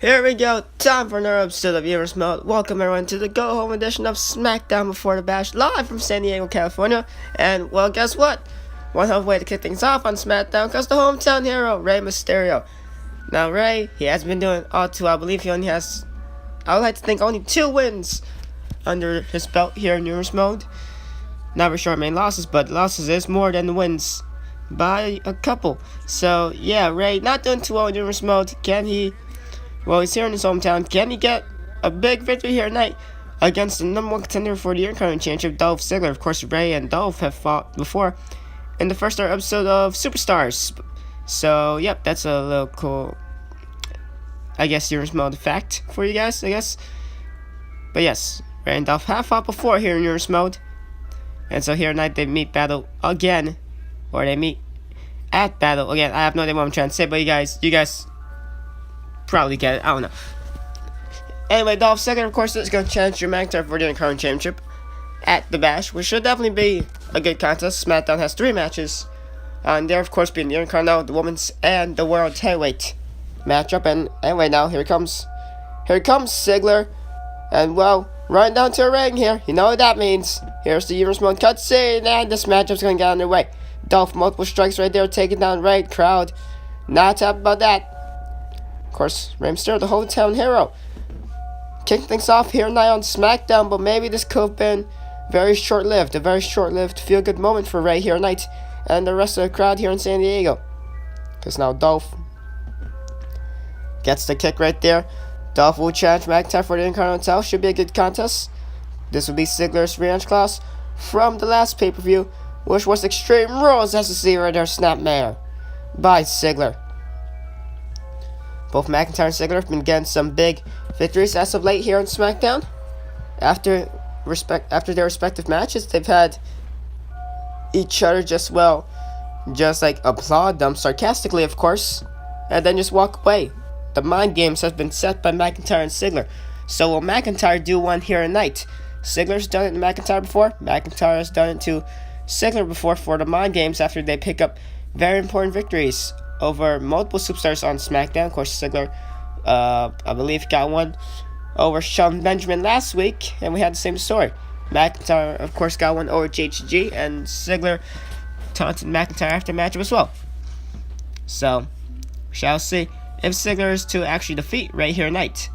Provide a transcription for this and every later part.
Here we go, time for another episode of Viewers Mode. Welcome everyone to the go home edition of Smackdown Before the Bash, live from San Diego, California. And well, guess what? One hell of a way to kick things off on Smackdown because the hometown hero, Rey Mysterio. Now Rey, he has been doing all too. I believe he only has, I would like to think, only 2 wins under his belt here in Viewers Mode. Not for sure main losses, but losses is more than the wins by a couple. So yeah, Rey not doing too well in Viewers Mode. Can he? Well, he's here in his hometown. Can he get a big victory here tonight against the #1 contender for the Intercontinental Championship, Dolph Ziggler? Of course, Rey and Dolph have fought before in the first episode of Superstars. So, yep, that's a little cool, I guess, Viewers Mode fact for you guys, I guess. But yes, Rey and Dolph have fought before here in Viewers Mode. And so here tonight they meet battle again. Or they meet at battle again. I have no idea what I'm trying to say, but you guys probably get it. I don't know. Anyway, Dolph Ziggler, of course, is going to challenge Drew McIntyre for the Intercontinental Championship at the Bash, which should definitely be a good contest. SmackDown has 3 matches, and there, of course, being the Intercontinental, the Women's, and the World Heavyweight matchup. And anyway, now here comes Ziggler, and well, running down to a ring here. You know what that means. Here's the Viewers Mode cutscene, and this matchup's going to get underway. Dolph, multiple strikes right there, taking down Rey. Crowd not happy about that. Of course, Rey Mysterio, the hometown hero, kicking things off here tonight on SmackDown, but maybe this could have been a very short-lived feel-good moment for Rey here tonight and the rest of the crowd here in San Diego. Because now Dolph gets the kick right there. Dolph will challenge McIntyre for the Intercontinental. Should be a good contest. This will be Ziggler's rematch class from the last pay-per-view, which was Extreme Rules, as you see right there, Snapmare by Ziggler. Both McIntyre and Ziggler have been getting some big victories as of late here on SmackDown. After their respective matches, they've had each other just like applaud them sarcastically, of course, and then just walk away. The mind games have been set by McIntyre and Ziggler. So will McIntyre do one here tonight? Ziggler's done it to McIntyre before. McIntyre has done it to Ziggler before for the mind games after they pick up very important victories over multiple superstars on SmackDown. Of course, Ziggler, I believe, got one over Shawn Benjamin last week, and we had the same story. McIntyre, of course, got one over JTG, and Ziggler taunted McIntyre after matchup as well. So, we shall see if Ziggler is to actually defeat Rey here tonight.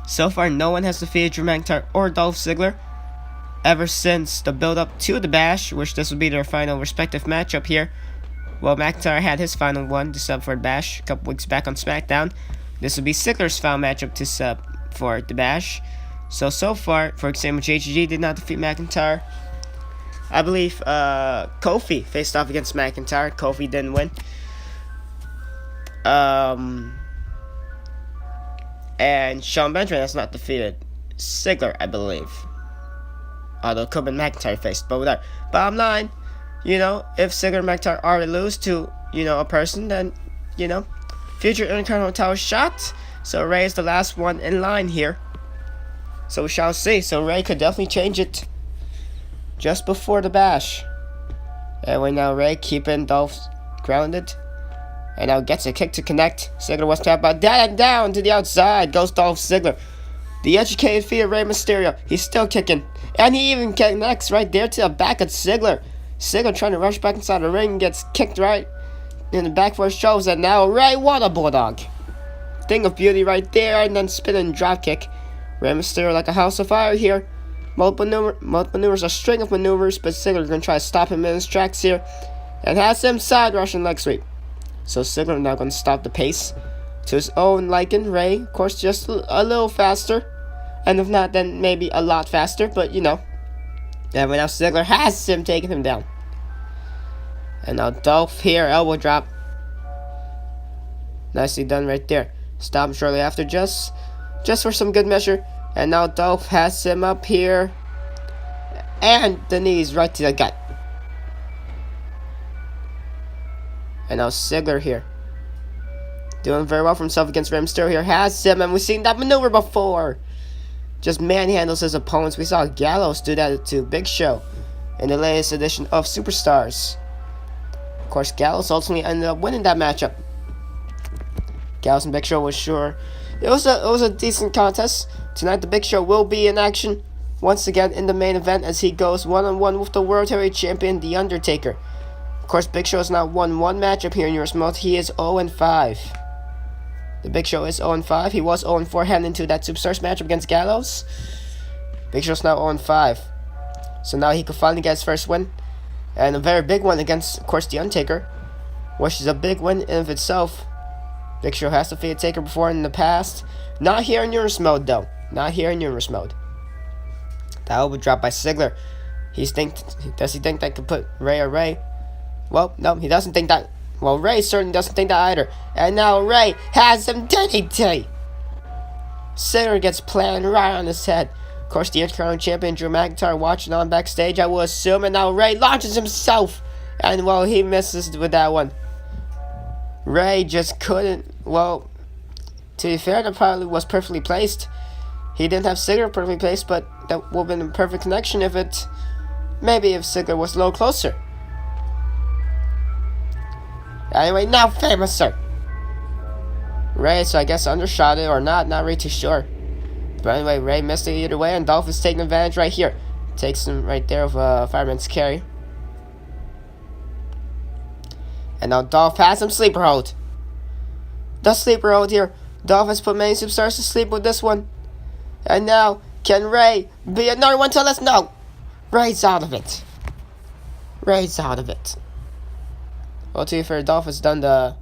So far, no one has defeated Drew McIntyre or Dolph Ziggler ever since the build-up to the Bash, which this will be their final respective matchup here. Well, McIntyre had his final one to sub for the Bash a couple weeks back on SmackDown. This will be Ziggler's final matchup to sub for the Bash. So far, for example, JTG did not defeat McIntyre. I believe Kofi faced off against McIntyre. Kofi didn't win. And Shawn Benjamin has not defeated Ziggler, I believe. Although it could have been McIntyre faced, but whatever. Bottom line, if Ziggler and McIntyre are to lose to, a person, then, future Intercontinental shot. So Rey is the last one in line here. So we shall see. So Rey could definitely change it just before the Bash. Anyway, now Rey keeping Dolph grounded. And now gets a kick to connect. Ziggler was tapped by that, and down to the outside goes Dolph Ziggler. The educated feet of Rey Mysterio. He's still kicking. And he even connects right there to the back of Ziggler. Ziggler trying to rush back inside the ring, gets kicked right in the back for his shoulders, and now Rey, what a bulldog. Thing of beauty right there, and then spinning drop kick. Rey Mysterio like a house of fire here. Multiple maneuvers, a string of maneuvers, but Ziggler's going to try to stop him in his tracks here. And has him side rushing leg sweep. So Ziggler now going to stop the pace to his own liking. Rey, of course, just a little faster. And if not, then maybe a lot faster, but And now Ziggler has him taking him down. And now Dolph here, elbow drop. Nicely done right there. Stop him shortly after, just for some good measure. And now Dolph has him up here. And the knees right to the gut. And now Ziggler here. Doing very well for himself against Rey Mysterio here. Has him, and we've seen that maneuver before. Just manhandles his opponents. We saw Gallows do that to Big Show in the latest edition of Superstars. Of course, Gallows ultimately ended up winning that matchup. Gallows and Big Show was sure. It was a decent contest. Tonight the Big Show will be in action once again in the main event as he goes one-on-one with the World Heavyweight Champion, The Undertaker. Of course, Big Show has now won one matchup here in US mode. He is 0-5. The Big Show is 0-5. He was 0-4 heading into that Superstars matchup against Gallows. Big Show's now 0-5. So now he could finally get his first win. And a very big one against, of course, The Undertaker, which is a big win in of itself. Big Show has defeated Taker before in the past. Not here in US mode, though. Not here in US mode. That will be dropped by Ziggler. Does he think that could put Ray away? Well, no, he doesn't think that. Well, Ray certainly doesn't think that either. And now Ray has him DDT. Ziggler gets planted right on his head. Of course, the Intercontinental Champion Drew McIntyre watching on backstage, I will assume. And now Ray launches himself. And, well, he misses with that one. Ray just couldn't. Well, to be fair, that probably was perfectly placed. He didn't have Ziggler perfectly placed, but that would have been a perfect connection if Ziggler was a little closer. Anyway, now famous, sir. Ray, so I guess undershot it or not really too sure. But anyway, Ray missed it either way, and Dolph is taking advantage right here. Takes him right there with a fireman's carry. And now Dolph has him sleeper hold. The sleeper hold here. Dolph has put many superstars to sleep with this one. And now, can Ray be another one? Tell us no. Ray's out of it. Ray's out of it. Well, to be fair, Dolph has done the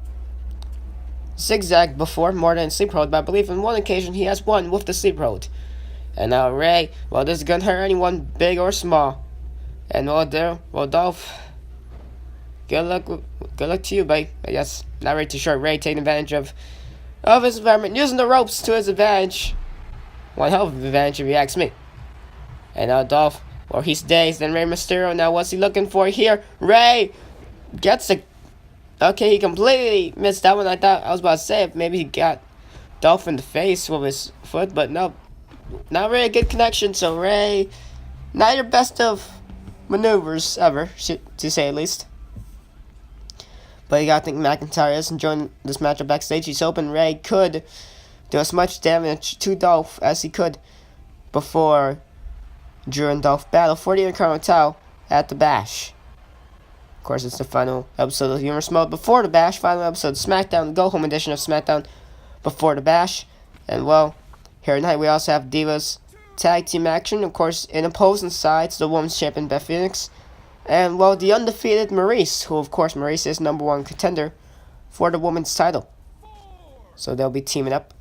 zigzag before, more than sleeper hold, but I believe on one occasion he has won with the sleeper hold. And now Ray, well, this is gonna hurt anyone, big or small. And Dolph, good luck to you, buddy. I guess not really too sure. Ray taking advantage of his environment, using the ropes to his advantage. One hell of an advantage if you ask me. And now Dolph, well, he's dazed. And Rey Mysterio, now what's he looking for here? Ray gets a. Okay, he completely missed that one. I was about to say if maybe he got Dolph in the face with his foot, but no, not really a good connection. So Ray, not your best of maneuvers ever, to say at least. But you gotta think McIntyre is enjoying this matchup backstage. He's hoping Ray could do as much damage to Dolph as he could before Drew and Dolph battle for the Intercontinental at the Bash. Of course, it's the final episode of Humorous Mode before the Bash. Final episode of Smackdown, the go-home edition of Smackdown before the Bash. And, well, here tonight we also have Divas tag team action. Of course, in opposing sides, the women's champion Beth Phoenix. And, well, the undefeated Maryse, who, of course, Maryse is #1 contender for the women's title. So they'll be teaming up.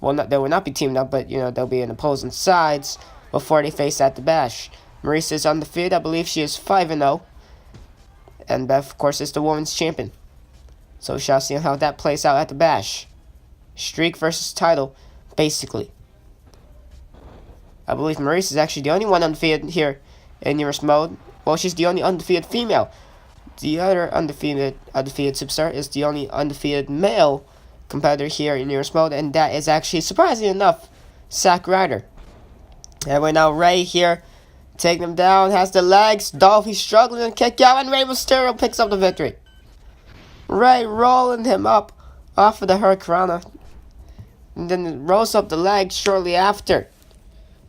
Well, they will not be teaming up, but, they'll be in opposing sides before they face at the Bash. Maryse is undefeated. I believe she is 5-0. And Beth, of course, is the women's champion. So we shall see how that plays out at the Bash. Streak versus title, basically. I believe Maryse is actually the only one undefeated here in Humorous Mode. Well, she's the only undefeated female. The other undefeated superstar is the only undefeated male competitor here in Humorous Mode, and that is actually, surprisingly enough, Zack Ryder. Anyway, now Ray here, taking him down, has the legs. Dolph, he's struggling to kick out, and Rey Mysterio picks up the victory. Ray rolling him up off of the Hurricanrana, and then rolls up the legs shortly after.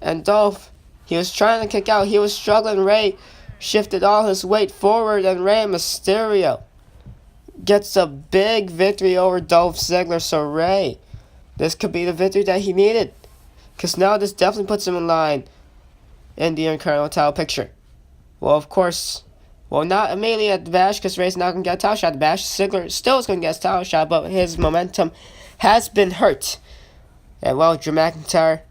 And Dolph, he was trying to kick out, he was struggling. Ray shifted all his weight forward, and Rey Mysterio gets a big victory over Dolph Ziggler. So Ray, this could be the victory that he needed, because now this definitely puts him in line in the Intercontinental picture. Well, of course, not immediately at the Bash, because Ray's not going to get a title shot at the Bash. Ziggler still is going to get a title shot, but his momentum has been hurt. And, well, Drew McIntyre,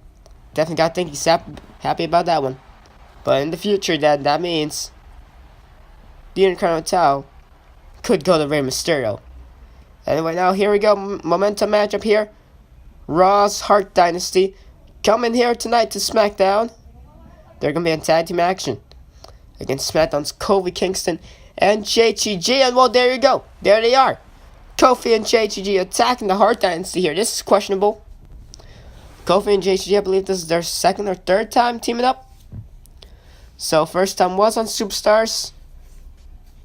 definitely got to think he's happy about that one. But in the future, that means the Intercontinental could go to Rey Mysterio. Anyway, now here we go. Momentum matchup here. Raw's Hart Dynasty coming here tonight to Smackdown. They're going to be in tag team action against SmackDown's Kofi Kingston and JTG. And, well, there you go. There they are. Kofi and JTG attacking the Hart Dynasty here. This is questionable. Kofi and JTG, I believe this is their second or third time teaming up. So, first time was on Superstars.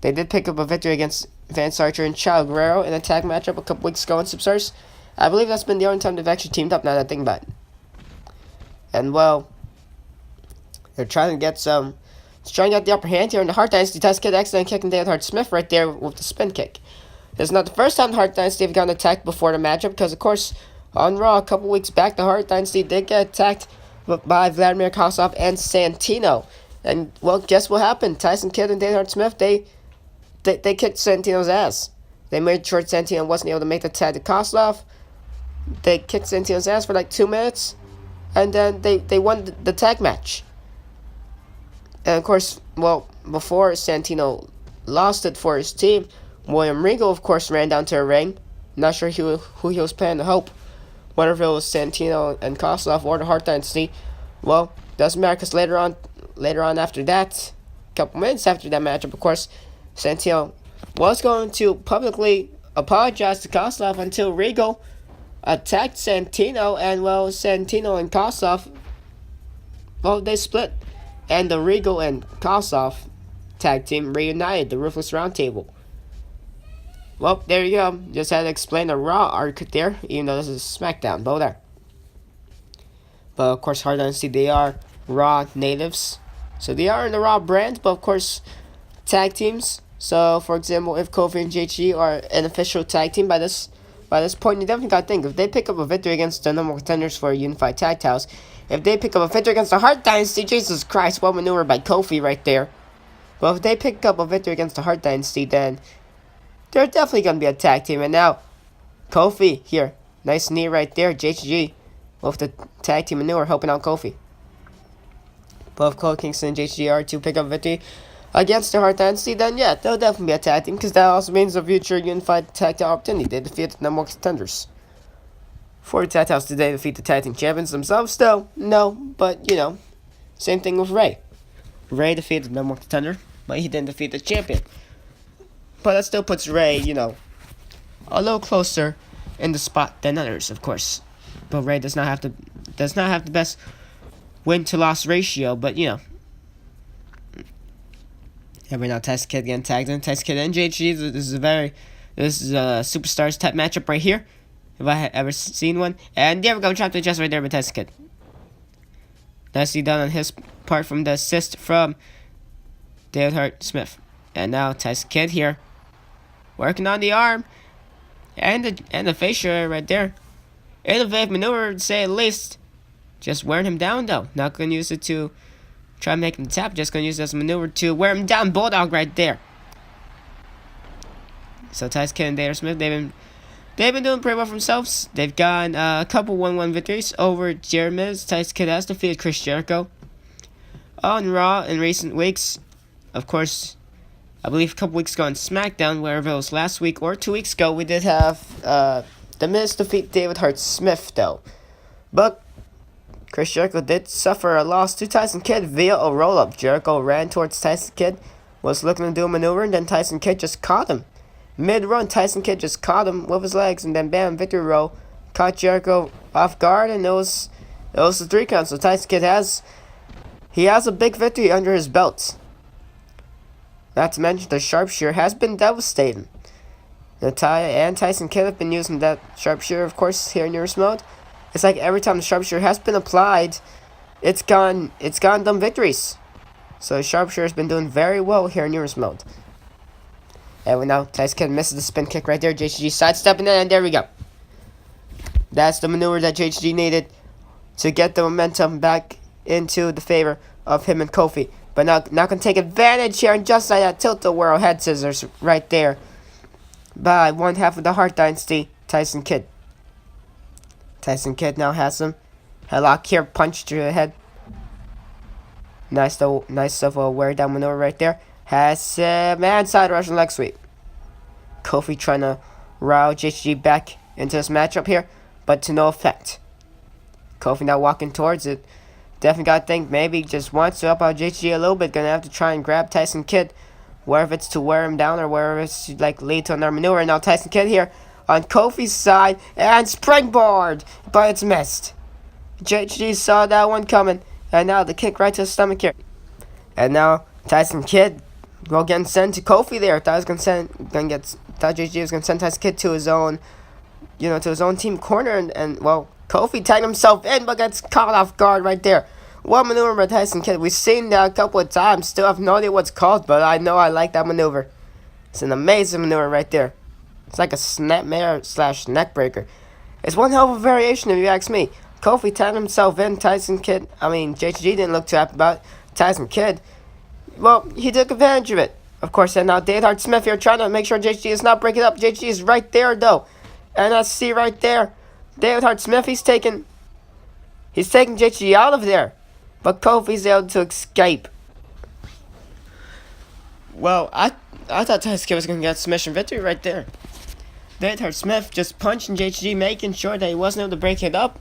They did pick up a victory against Vance Archer and Chavo Guerrero in a tag matchup a couple weeks ago on Superstars. I believe that's been the only time they've actually teamed up, now that I think about it. And, well, they're trying to get the upper hand here in the Hart Dynasty. Tyson Kidd accidentally kicking David Hart Smith right there with the spin kick. This is not the first time the Hart Dynasty have gotten attacked before the matchup, because, of course, on Raw a couple weeks back, the Hart Dynasty did get attacked by Vladimir Kozlov and Santino. And, well, guess what happened? Tyson Kidd and David Hart Smith, they kicked Santino's ass. They made sure Santino wasn't able to make the tag to Kozlov. They kicked Santino's ass for like 2 minutes, and then they won the tag match. And, of course, well, before Santino lost it for his team, William Regal, of course, ran down to the ring. Not sure who he was planning to help. Whether it was Santino and Kozlov or the Hart Dynasty. Well, doesn't matter, because later on after that, a couple minutes after that matchup, of course, Santino was going to publicly apologize to Kozlov until Regal attacked Santino, and, well, Santino and Kozlov, well, they split. And the Regal and Kozlov tag team reunited, the Ruthless Roundtable. Well, there you go. Just had to explain the Raw arc there, even though this is Smackdown. But there. But, of course, Hart Dynasty, they are Raw natives. So they are in the Raw brand, but, of course, tag teams. So, for example, if Kofi and JG are an official tag team by this point, you definitely got to think, if they pick up a victory against the number one contenders for unified tag titles, if they pick up a victory against the Hart Dynasty, Jesus Christ, what maneuver by Kofi right there. Well, if they pick up a victory against the Hart Dynasty, then they're definitely going to be a tag team. And now, Kofi here. Nice knee right there. JG with the tag team maneuver helping out Kofi. But if Kofi Kingston and JG are to pick up a victory against the Hart Dynasty, then yeah, they'll definitely be a tag team, because that also means a future unified tag team opportunity. They defeat the number one contenders. For the tag titles, did they defeat the tag team champions themselves? Still, no, but, you know, same thing with Ray. Ray defeated the number one contender, but he didn't defeat the champion. But that still puts Ray, you know, a little closer in the spot than others, of course. But Ray does not have the best win-to-loss ratio, but, you know. And right now, Tyson Kidd getting tagged in. Tyson Kidd and JG, this is a superstars type matchup right here, if I had ever seen one. And there we go, chopped the chest right there by Tyson Kidd. Nicely done on his part from the assist from David Hart Smith. And now Tyson Kidd here, working on the arm and the facial area right there. Innovative maneuver, to say at least. Just wearing him down though. Not gonna use it to try and make him tap. Just gonna use it as a maneuver to wear him down. Bulldog right there. So Tyson Kidd and David Smith, they've been doing pretty well for themselves. They've gotten a couple 1-1 victories over jerimiz. Tyson Kidd has defeated Chris Jericho on Raw in recent weeks. Of course, I believe a couple weeks ago on Smackdown, wherever it was last week or 2 weeks ago, we did have The Miz defeat David Hart Smith, though. But Chris Jericho did suffer a loss to Tyson Kidd via a roll-up. Jericho ran towards Tyson Kidd, was looking to do a maneuver, and then Tyson Kidd just caught him. Mid-run, Tyson Kidd just caught him with his legs, and then bam, victory roll. Caught Jericho off guard, and it was the 3 count. So Tyson Kidd has a big victory under his belt. Not to mention, the sharpshooter has been devastating. Natalya and Tyson Kidd have been using that sharpshooter, of course, here in Nearest Mode. It's like every time the sharpshooter has been applied, it's gotten them victories. So the sharpshooter has been doing very well here in Nearest Mode. And now Tyson Kidd misses the spin kick right there. JG sidestepping it, and there we go. That's the maneuver that JG needed to get the momentum back into the favor of him and Kofi. But now going to take advantage here, and just like that, tilt-a-whirl head scissors right there by one half of the Hart Dynasty, Tyson Kidd. Tyson Kidd now has him. Headlock here, punch to the head. Nice of a wear down maneuver right there. Has him, and side Russian leg sweep. Kofi trying to rile JG back into this matchup here, but to no effect. Kofi now walking towards it. Definitely got to think maybe just wants to help out JG a little bit. Gonna have to try and grab Tyson Kidd, whether it's to wear him down or whether it's to like lead to another maneuver. Now Tyson Kidd here on Kofi's side, and springboard, but it's missed. JG saw that one coming, and now the kick right to the stomach here. And now Tyson Kidd will get sent to Kofi there. Thought JG was gonna send Tyson Kidd to his own to his own team corner, and well, Kofi tagged himself in, but gets caught off guard right there. One maneuver by Tyson Kidd. We've seen that a couple of times. Still have no idea what's called, but I know I like that maneuver. It's an amazing maneuver right there. It's like a snapmare / neck breaker. It's one hell of a variation if you ask me. Kofi tagged himself in. JHG didn't look too happy about it. Tyson Kidd, well, he took advantage of it. Of course, and now Hart Smith here trying to make sure JHG is not breaking up. JHG is right there, though. And I see right there, Hart Smith, he's taking JHG out of there. But Kofi's able to escape. Well, I thought Tyson Kidd was going to get a submission victory right there. Hart Smith just punching JHG, making sure that he wasn't able to break it up.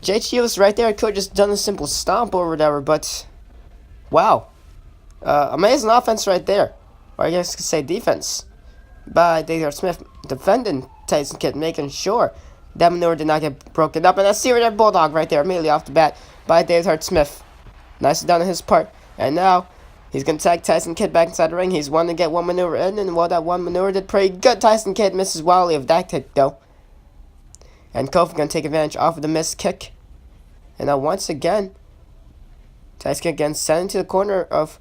JHG was right there. Could have just done a simple stomp or whatever, but wow. Amazing offense right there. Or I guess I could say defense. By Hart Smith defending Tyson Kidd, making sure that maneuver did not get broken up. And I see that bulldog right there immediately off the bat by Hart Smith. Nicely done on his part. And now he's going to tag Tyson Kidd back inside the ring. He's wanting to get one maneuver in, and well, that one maneuver did pretty good. Tyson Kidd misses wildly of that kick, though. And Kofi going to take advantage off of the missed kick. And now once again, Tyson Kidd again sent into the corner of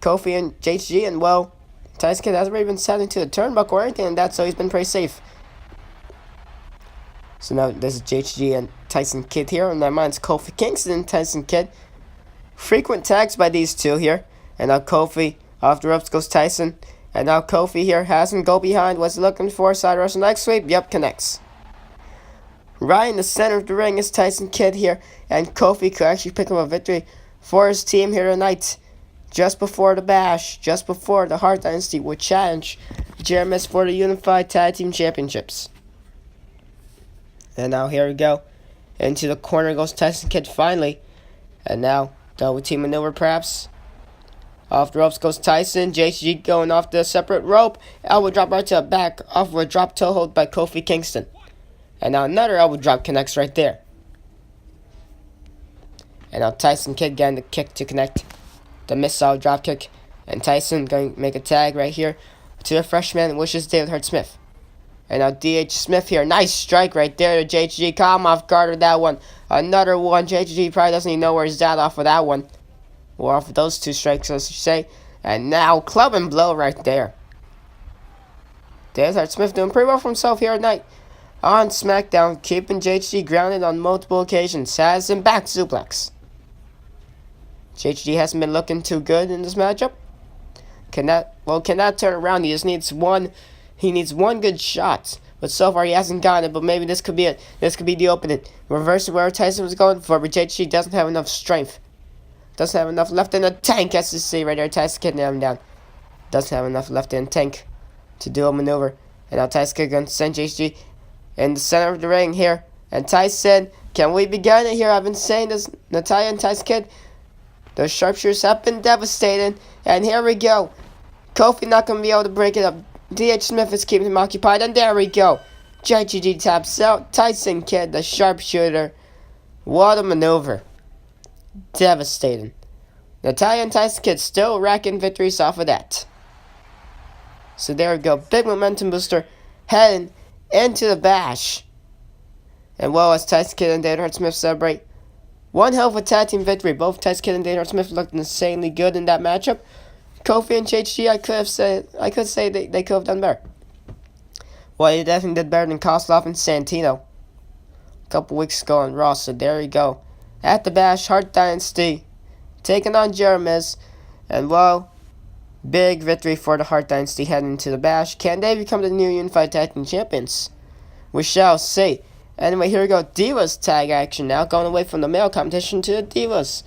Kofi and JHG, and well, Tyson Kidd hasn't really been sent into the turnbuckle or anything like that, so he's been pretty safe. So now this is JHG and Tyson Kidd here, and that mine's Kofi Kingston and Tyson Kidd. Frequent tags by these two here. And now Kofi, off the ropes goes Tyson. And now Kofi here has him go behind. What's he looking for? Side Russian leg sweep. Yep, connects. Right in the center of the ring is Tyson Kidd here. And Kofi could actually pick up a victory for his team here tonight. Just before the bash. Just before the Hart Dynasty would challenge jerimiz for the Unified Tag Team Championships. And now here we go. Into the corner goes Tyson Kidd finally. And now double team maneuver perhaps. Off the ropes goes Tyson. JHG going off the separate rope. Elbow drop right to the back. Off of a drop toe hold by Kofi Kingston. And now another elbow drop connects right there. And now Tyson Kidd getting the kick to connect. The missile drop kick. And Tyson going to make a tag right here to the freshman, which is Hart Smith. And now D.H. Smith here. Nice strike right there to JHG. Caught him off guard with that one. Another one. JHG probably doesn't even know where he's at off of that one. Or off of those two strikes, let's say. And now club and blow right there. Hart Smith doing pretty well for himself here tonight. On Smackdown, keeping JHG grounded on multiple occasions. Has him back suplex. JHG hasn't been looking too good in this matchup. Cannot turn around. He just needs one. He needs one good shot, but so far he hasn't gotten it. But maybe this could be it. This could be the opening. Reversing where Tyson was going for, but JHG doesn't have enough strength. Doesn't have enough left in the tank, as you see right there. Tyson Kidd nailed him down. Doesn't have enough left in the tank to do a maneuver. And now Tyson Kidd going to send JHG in the center of the ring here. And Tyson, can we begin it here? I've been saying this. Natalya and Tyson Kidd, those sharpshooters have been devastating. And here we go. Kofi not going to be able to break it up. D.H. Smith is keeping him occupied. And there we go. JHG taps out. Tyson Kidd, the sharpshooter. What a maneuver. Devastating. Natalya and Tyson Kidd still racking victories off of that. So there we go. Big momentum booster heading into the bash. And well, as Tyson Kidd and Hart Smith celebrate one hell of a tag team victory. Both Tyson Kidd and Hart Smith looked insanely good in that matchup. Kofi and JHG, I could say they could have done better. Well, he definitely did better than Koslov and Santino a couple weeks ago on Raw. So there you go. At the bash, Hart Dynasty taking on jerimiz. And well, big victory for the Hart Dynasty heading into the bash. Can they become the new Unified Tag Team Champions? We shall see. Anyway, here we go. Divas tag action now. Going away from the male competition to the Divas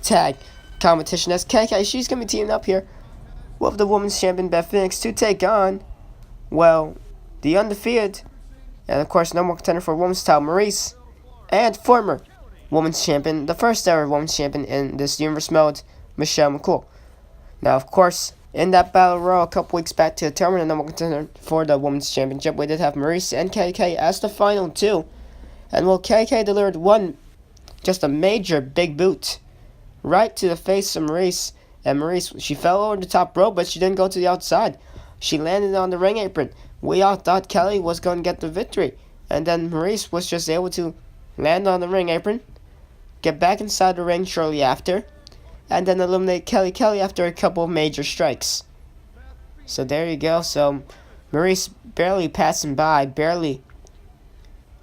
tag competition. As KK, she's going to be teaming up here with the women's champion Beth Phoenix to take on, well, the undefeated, and of course, number one contender for women's title, Maryse, and former women's champion, the first ever women's champion in this universe mode, Michelle McCool. Now, of course, in that battle royal a couple weeks back to determine the number one contender for the women's championship, we did have Maryse and KK as the final two. And well, KK delivered one, just a major big boot right to the face of Maryse. And Maryse, she fell over the top rope, but she didn't go to the outside. She landed on the ring apron we all thought Kelly was going to get the victory. And then Maryse was just able to land on the ring apron, get back inside the ring shortly after, and then eliminate Kelly after a couple of major strikes. So there you go. So Maryse barely passing by, barely.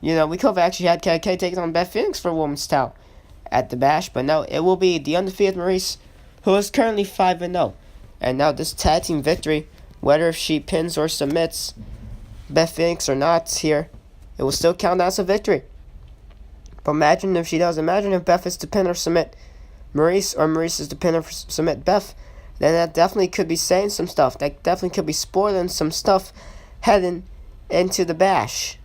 We could have actually had Kelly taking on Beth Phoenix for women's title at the Bash, but no, it will be the undefeated Maryse, who is currently 5-0. And now this tag team victory, whether if she pins or submits Beth Phoenix or not here, it will still count as a victory. But imagine if she does. Imagine if Beth is to pin or submit Maryse, or Maryse is to pin or submit Beth. Then that definitely could be saying some stuff. That definitely could be spoiling some stuff heading into the Bash.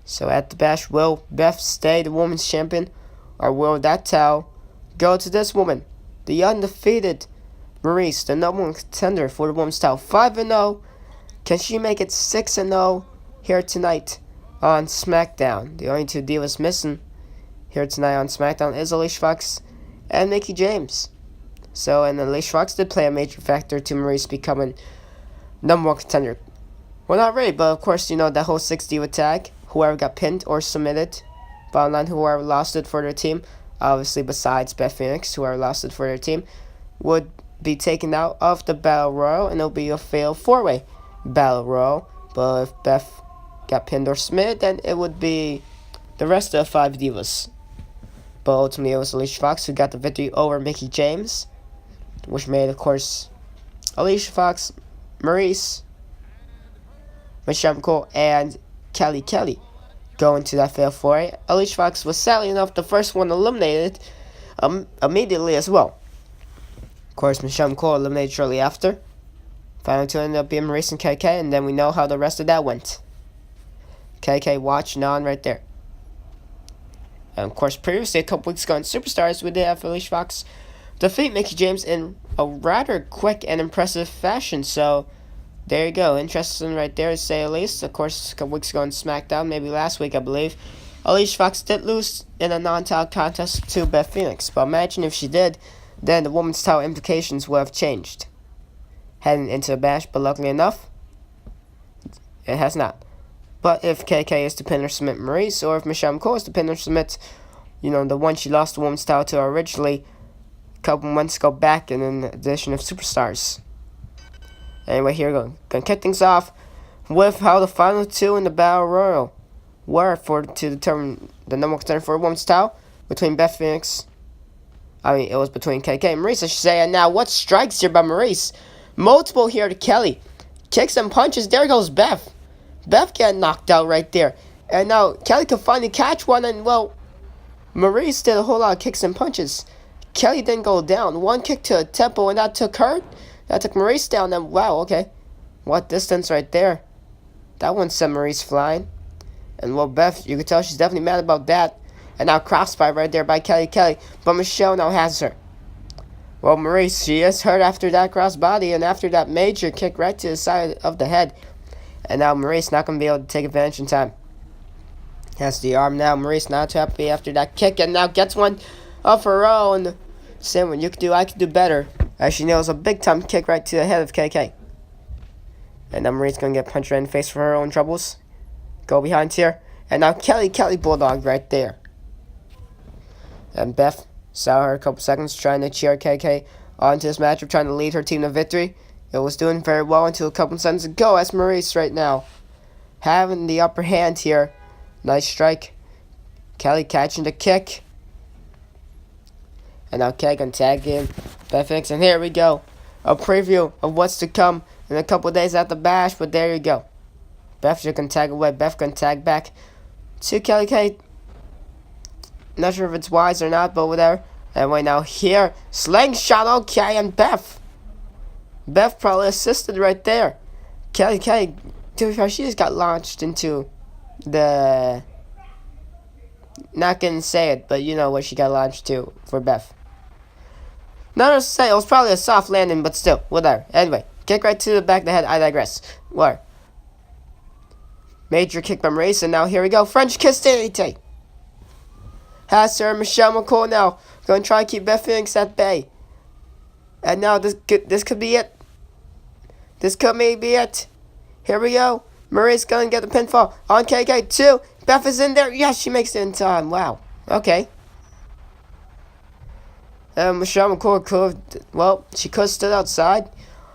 So at the Bash, will Beth stay the women's champion, or will that title go to this woman, the undefeated Maryse, the number one contender for the women's title, 5-0? Can she make it 6-0 here tonight on Smackdown? The only two divas missing here tonight on Smackdown is Alicia Fox and Mickie James. So, and Alicia Fox did play a major factor to Maryse becoming number one contender. Well, not really, but of course, that whole 6 diva tag, whoever got pinned or submitted, bottom line, whoever lost it for their team, obviously besides Beth Phoenix, whoever lost it for their team, would be taken out of the Battle Royal, and it'll be a failed 4-way Battle Royal. But if Beth got pinned or submitted, then it would be the rest of the 5 divas. But ultimately, it was Alicia Fox who got the victory over Mickie James, which made, of course, Alicia Fox, Maryse, Michelle McCool, and Kelly go into that fatal 4-way. Alicia Fox was sadly enough the first one eliminated immediately as well. Of course, Michelle McCool eliminated shortly after. Final two ended up being Maryse and KK, and then we know how the rest of that went. KK watching on right there. And of course, previously, a couple weeks ago in Superstars, we did have Alicia Fox defeat Mickie James in a rather quick and impressive fashion. So, there you go. Interesting right there, to say the least. Of course, a couple weeks ago in SmackDown, maybe last week, I believe, Alicia Fox did lose in a non-title contest to Beth Phoenix. But imagine if she did, then the women's title implications would have changed heading into the Bash. But luckily enough, it has not. But if KK is to pin or submit Maryse, or if Michelle McCool is to pin or submit, the one she lost the women's title to originally a couple months ago back in an edition of Superstars. Anyway, here we go. Gonna kick things off with how the final two in the Battle Royal were to determine the number one contender for a women's title between Beth Phoenix. It was between KK and Maryse, I should say. And now, what strikes here by Maryse? Multiple here to Kelly. Kicks and punches. There goes Beth. Beth got knocked out right there. And now Kelly could finally catch one, and well, Maryse did a whole lot of kicks and punches. Kelly didn't go down. One kick to the temple, and that took her. That took Maryse down, and wow, okay. What distance right there. That one sent Maryse flying. And well, Beth, you can tell she's definitely mad about that. And now crossbite right there by Kelly. But Michelle now has her. Well, Maryse, she is hurt after that crossbody and after that major kick right to the side of the head. And now Maryse not going to be able to take advantage in time. Has the arm now. Maryse not too happy after that kick. And now gets one of her own. Saying what you can do, I can do better. As she nails a big time kick right to the head of KK. And now Maryse going to get punched right in the face for her own troubles. Go behind here. And now Kelly Bulldog right there. And Beth saw her a couple seconds trying to cheer KK onto this matchup, trying to lead her team to victory. It was doing very well until a couple seconds ago as Maryse right now having the upper hand here. Nice strike. Kelly catching the kick. And now Kelly gonna tag in Beth Phoenix. And here we go. A preview of what's to come in a couple days at the Bash. But there you go. Beth just gonna tag away. Beth gonna tag back to Kelly. Not sure if it's wise or not, but whatever. Anyway, now here. Slingshot, okay, and Beth probably assisted right there. Kelly, to be fair, she just got launched into the... Not gonna say it, but you know what she got launched to for Beth. Not to say, it was probably a soft landing, but still, whatever. Anyway, kick right to the back of the head, I digress. Where? Major kick by Maryse, and now here we go. French kiss to DDT. Has her, Michelle McCool now. Going to try to keep Beth Phoenix at bay. And now this could be it. This could maybe be it. Here we go. Maryse gonna get the pinfall on KK2. Beth is in there. Yes, she makes it in time. Wow. Okay. Michelle McCool could, well, she could have stood outside.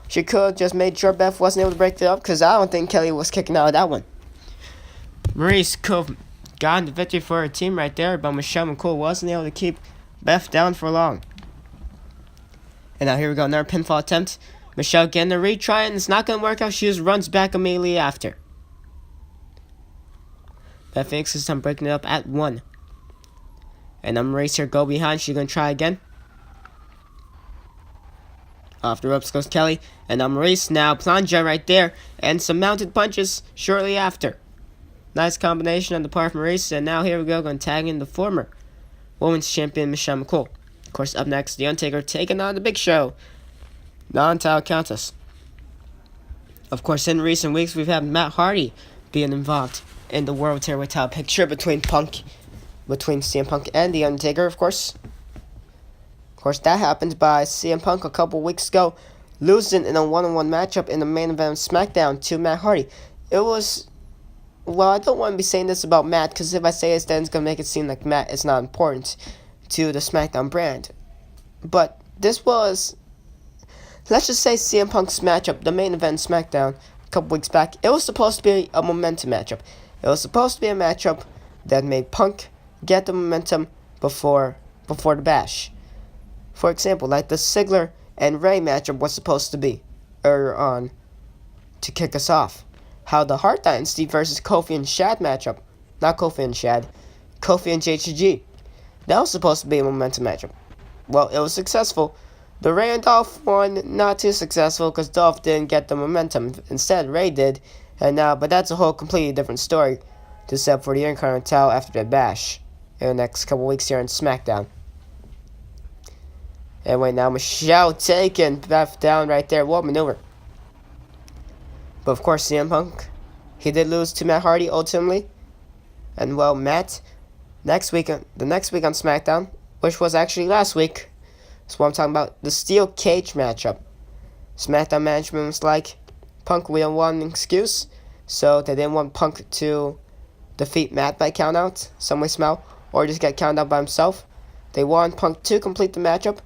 She could have just made sure Beth wasn't able to break it up, because I don't think Kelly was kicking out of that one. Maryse could have gotten the victory for her team right there, but Michelle McCool wasn't able to keep Beth down for long. And now here we go, another pinfall attempt. Michelle getting a retry, and it's not going to work out. She just runs back immediately after. Beth Phoenix is done breaking it up at 1. And now Maryse here go behind. She's going to try again. Off the ropes goes Kelly. And now Maryse now plunger right there. And some mounted punches shortly after. Nice combination on the part of Maryse. And now here we go, going to tag in the former Women's Champion Michelle McCool. Of course, up next, The Undertaker taking on The Big Show. Non-title contest. Of course, in recent weeks, we've had Matt Hardy being involved in the World Heavyweight title picture between CM Punk and The Undertaker, of course. Of course, that happened by CM Punk a couple weeks ago, losing in a one-on-one matchup in the main event of SmackDown to Matt Hardy. It was, well, I don't want to be saying this about Matt, because if I say this, then it's going to make it seem like Matt is not important to the SmackDown brand. But this was, let's just say CM Punk's matchup, the main event SmackDown, a couple weeks back. It was supposed to be a momentum matchup. It was supposed to be a matchup that made Punk get the momentum before the bash. For example, like the Ziggler and Ray matchup was supposed to be earlier on to kick us off. How the Hart Dynasty versus Kofi and Shad matchup, not Kofi and Shad, Kofi and JTG. That was supposed to be a momentum matchup. Well, it was successful. The Ray and Dolph one, not too successful because Dolph didn't get the momentum. Instead, Ray did. And now, but that's a whole completely different story to set up for the intercontinental after the bash in the next couple weeks here on SmackDown. Anyway, now Michelle taking Beth down right there. What maneuver. But of course, CM Punk, he did lose to Matt Hardy ultimately. And well, Matt, the next week on SmackDown, which was actually last week, is what I'm talking about, the steel cage matchup. SmackDown management was like, Punk, we don't want an excuse, so they didn't want Punk to defeat Matt by countout, some way somehow, or just get counted out by himself. They want Punk to complete the matchup,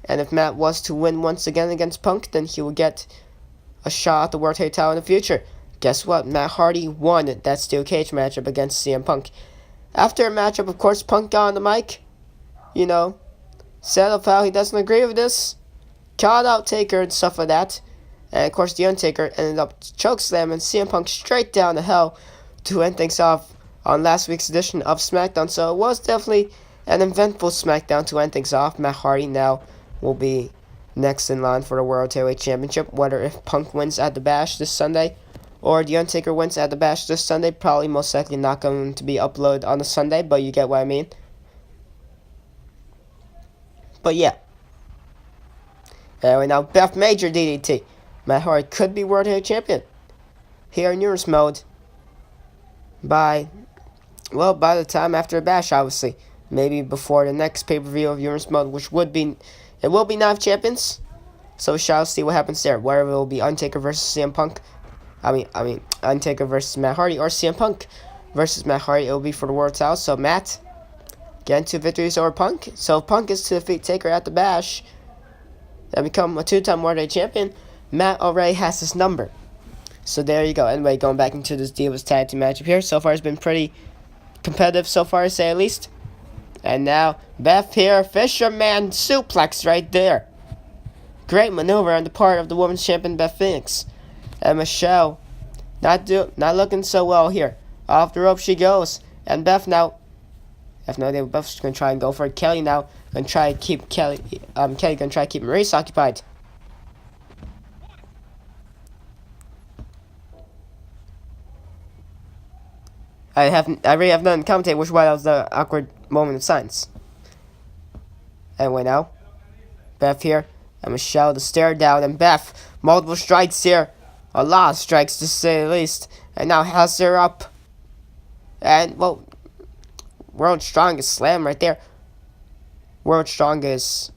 and if Matt was to win once again against Punk, then he would get a shot at the World Heavyweight title in the future. Guess what? Matt Hardy won that steel cage matchup against CM Punk. After a matchup, of course, Punk got on the mic, said of how he doesn't agree with this, called out Taker and stuff like that. And of course, The Undertaker ended up chokeslamming CM Punk straight down to hell to end things off on last week's edition of SmackDown. So it was definitely an eventful SmackDown to end things off. Matt Hardy now will be next in line for the World Heavyweight Championship. Whether if Punk wins at the Bash this Sunday or The Undertaker wins at the Bash this Sunday, probably most likely not going to be uploaded on the Sunday, but you get what I mean. But yeah. Anyway, now Beth Major DDT. Matt Hardy could be World Heavyweight Champion here in Euros mode by the time after the Bash, obviously. Maybe before the next pay-per-view of Euros mode, which will be 9 champions. So we shall see what happens there. Whether it will be Undertaker versus CM Punk. Undertaker versus Matt Hardy, or CM Punk versus Matt Hardy. It will be for the world title. So Matt getting 2 victories over Punk. So if Punk is to defeat Taker at the Bash and become a 2-time World Heavyweight Champion, Matt already has his number. So there you go. Anyway, going back into this Divas tag team matchup here. So far, it's been pretty competitive so far, to say at least. And now, Beth here, Fisherman suplex right there. Great maneuver on the part of the Women's Champion, Beth Phoenix. And Michelle, not looking so well here. Off the rope she goes. And Beth now, I have no idea what Beth's going to try and go for it. Kelly now going to try to keep Kelly going to try to keep Maryse occupied. I really have nothing to commentate, which is why that was the awkward moment of silence. Anyway, now, Beth here, and Michelle, the stare down, and Beth, multiple strikes here, a lot of strikes to say the least, and now has her up, and, well, world's strongest slam right there, world's strongest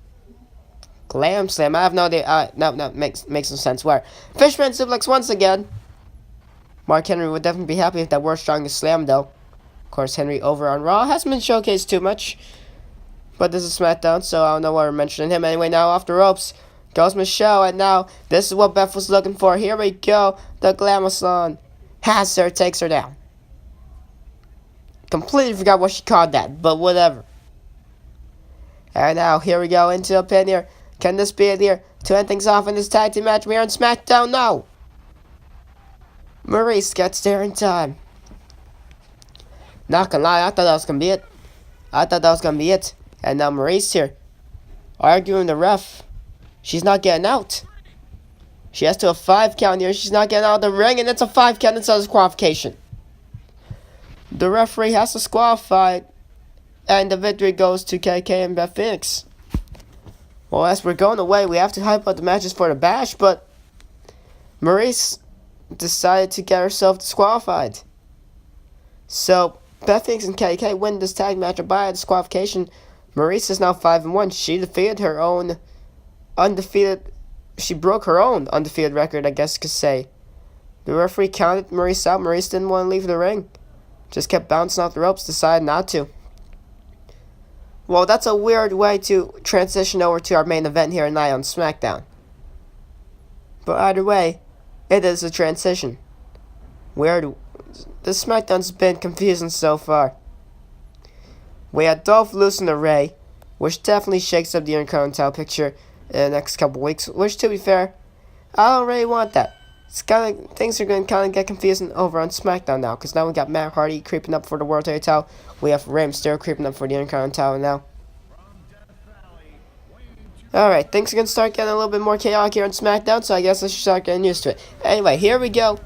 glam slam, I have no idea, no, makes no sense, where, Fishman suplex once again, Mark Henry would definitely be happy if that were strongest slam, though. Of course, Henry over on Raw hasn't been showcased too much. But this is SmackDown, so I don't know why we're mentioning him. Anyway, now off the ropes goes Michelle, and now this is what Beth was looking for. Here we go. The Glamazon has her, takes her down. Completely forgot what she called that, but whatever. And now, here we go into a pin here. Can this be it here to end things off in this tag team match here on SmackDown? No. Maryse gets there in time. Not gonna lie, I thought that was gonna be it. And now Maryse here, arguing the ref. She's not getting out. She has to a 5 count here. She's not getting out of the ring, and it's a 5 count instead of disqualification. The referee has disqualified, and the victory goes to KK and Beth Phoenix. Well, as we're going away, we have to hype up the matches for the Bash, but Maryse decided to get herself disqualified. So, Beth Phoenix and KK win this tag match by disqualification. Maryse is now 5-1. She defeated her own undefeated. She broke her own undefeated record, I guess you could say. The referee counted Maryse out. Maryse didn't want to leave the ring. Just kept bouncing off the ropes, decided not to. Well, that's a weird way to transition over to our main event here tonight on SmackDown. But either way, it is a transition. Weird. This SmackDown's been confusing so far. We had Dolph losing to Ray, which definitely shakes up the intercontinental picture in the next couple weeks, which, to be fair, I don't really want that. Things are going to kind of get confusing over on SmackDown now, because now we got Matt Hardy creeping up for the World Title. We have Rey Mysterio creeping up for the intercontinental now. Alright, things are going to start getting a little bit more chaotic here on SmackDown, so I guess I should start getting used to it. Anyway, here we go.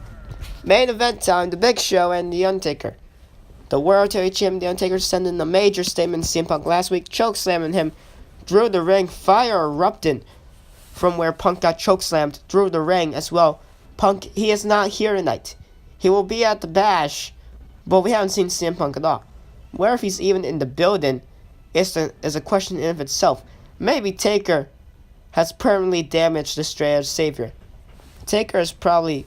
Main event time, The Big Show and The Undertaker. The World Title Champion, The Undertaker, sending a major statement to CM Punk last week, chokeslamming him through the ring, fire erupting from where Punk got chokeslammed through the ring as well. Punk, he is not here tonight. He will be at the Bash, but we haven't seen CM Punk at all. Where if he's even in the building is a question in of itself. Maybe Taker has permanently damaged the Stray Edge Savior. Taker is probably...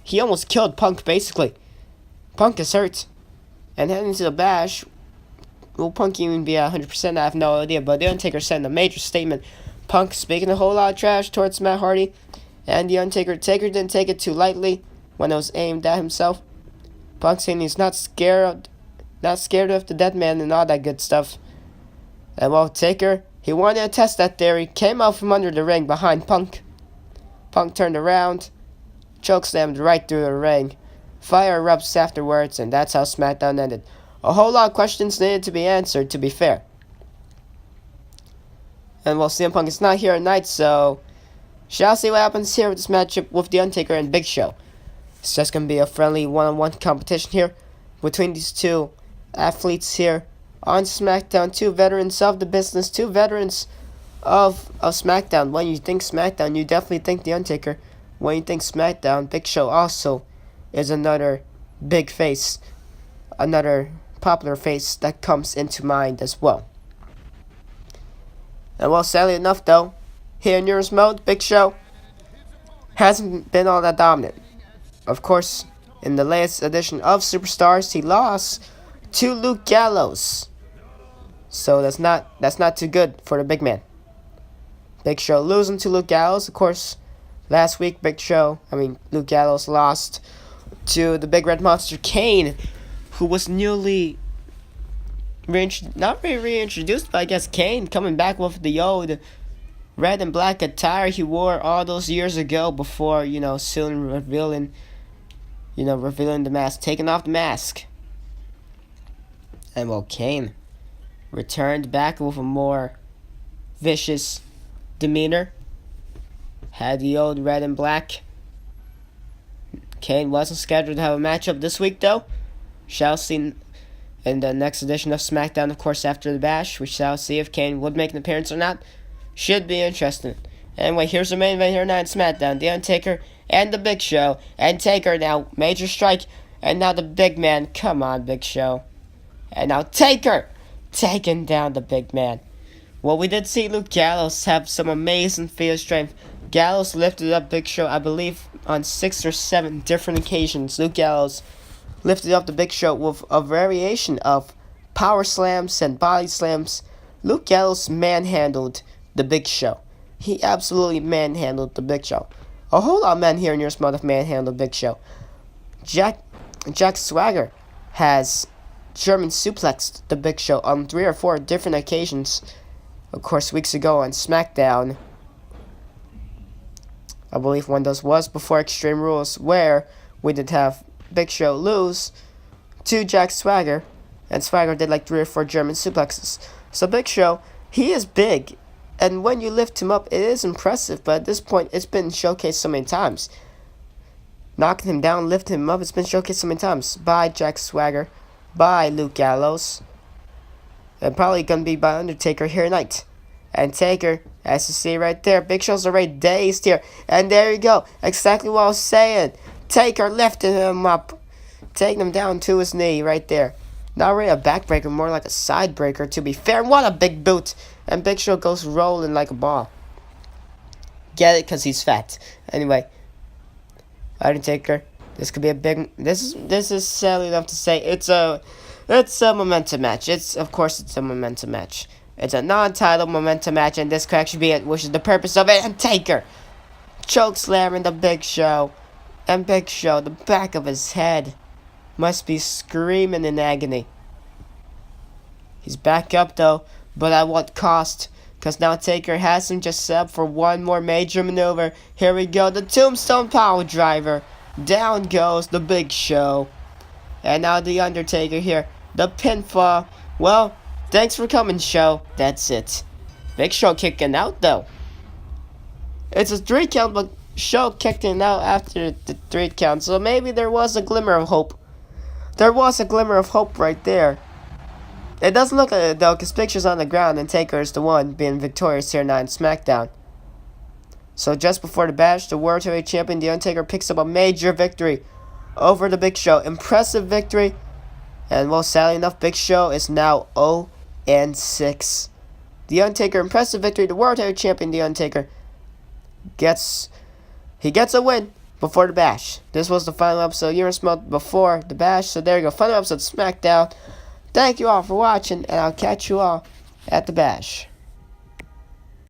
He almost killed Punk, basically. Punk is hurt. And heading to the Bash, will Punk even be at 100%? I have no idea. But The Undertaker sent a major statement. Punk speaking a whole lot of trash towards Matt Hardy. And The Undertaker didn't take it too lightly when it was aimed at himself. Punk saying he's not scared of the deadman and all that good stuff. And well, Taker, he wanted to test that theory, came out from under the ring behind Punk. Punk turned around, chokeslammed right through the ring. Fire erupts afterwards, and that's how SmackDown ended. A whole lot of questions needed to be answered, to be fair. And well, CM Punk is not here tonight, so shall see what happens here with this matchup with The Undertaker and Big Show. It's just going to be a friendly one-on-one competition here between these two athletes here on SmackDown. Two veterans of the business, two veterans of SmackDown. When you think SmackDown, you definitely think The Undertaker. When you think SmackDown, Big Show also is another big face, another popular face that comes into mind as well. And well, sadly enough though, here in News Mode, Big Show hasn't been all that dominant. Of course, in the latest edition of Superstars, he lost to Luke Gallows. So that's not too good for the big man. Big Show losing to Luke Gallows. Of course, last week Luke Gallows lost to the Big Red Monster Kane, who was newly not really reintroduced, but I guess Kane coming back with the old red and black attire he wore all those years ago before, soon revealing the mask, taking off the mask. And well, Kane returned back with a more vicious demeanor. Had the old red and black. Kane wasn't scheduled to have a matchup this week, though. Shall see in the next edition of SmackDown, of course, after the Bash. We shall see if Kane would make an appearance or not. Should be interesting. Anyway, here's the main event here tonight on SmackDown. The Undertaker and the Big Show. And Taker now, major strike. And now the big man. Come on, Big Show. And now Taker taking down the big man. Well, we did see Luke Gallows have some amazing field strength Gallows lifted up Big Show, I believe, on 6 or 7 different occasions. Luke Gallows lifted up the Big Show with a variation of power slams and body slams. Luke Gallows manhandled the Big Show. He absolutely manhandled the Big Show. A whole lot of men here in your smut have manhandled Big Show. Jack Swagger has German suplexed the Big Show on 3 or 4 different occasions. Of course, weeks ago on Smackdown, I believe one of those was before Extreme Rules, where we did have Big Show lose to Jack Swagger, and Swagger did like 3 or 4 German suplexes. So Big Show, he is big, and when you lift him up, it is impressive, but at this point, it's been showcased so many times. Knocking him down, lifting him up, it's been showcased so many times by Jack Swagger, by Luke Gallows, and probably going to be by Undertaker here tonight. And Taker, as you see right there, Big Show's already dazed here. And there you go, exactly what I was saying. Taker lifting him up, taking him down to his knee right there. Not really a backbreaker, more like a side breaker to be fair. What a big boot. And Big Show goes rolling like a ball. Get it? Because he's fat. Anyway, Undertaker, this could be a big... This is sadly enough to say it's a momentum match. Of course it's a momentum match. It's a non-title momentum match, and this could actually be it, which is the purpose of it. And Taker chokeslamming the Big Show. And Big Show, the back of his head must be screaming in agony. He's back up though, but at what cost? Because now Taker has him just set up for one more major maneuver. Here we go, the Tombstone Power Driver. Down goes the Big Show. And now the Undertaker here. The pinfall. Well, thanks for coming, Show. That's it. Big Show kicking out though. It's a 3 count, but Show kicked him out after the 3 count. So maybe there was a glimmer of hope. There was a glimmer of hope right there. It doesn't look like it though, because Big Show's on the ground and Taker is the one being victorious here now in Smackdown. So just before the bash, the World Heavyweight Champion, The Undertaker, picks up a major victory over the Big Show. Impressive victory. And well, sadly enough, Big Show is now 0-6. The Undertaker, impressive victory. The World Heavyweight Champion, The Undertaker, gets a win before the bash. This was the final episode. You were smelled before the bash. So there you go. Final episode of Smackdown. Thank you all for watching, and I'll catch you all at the bash.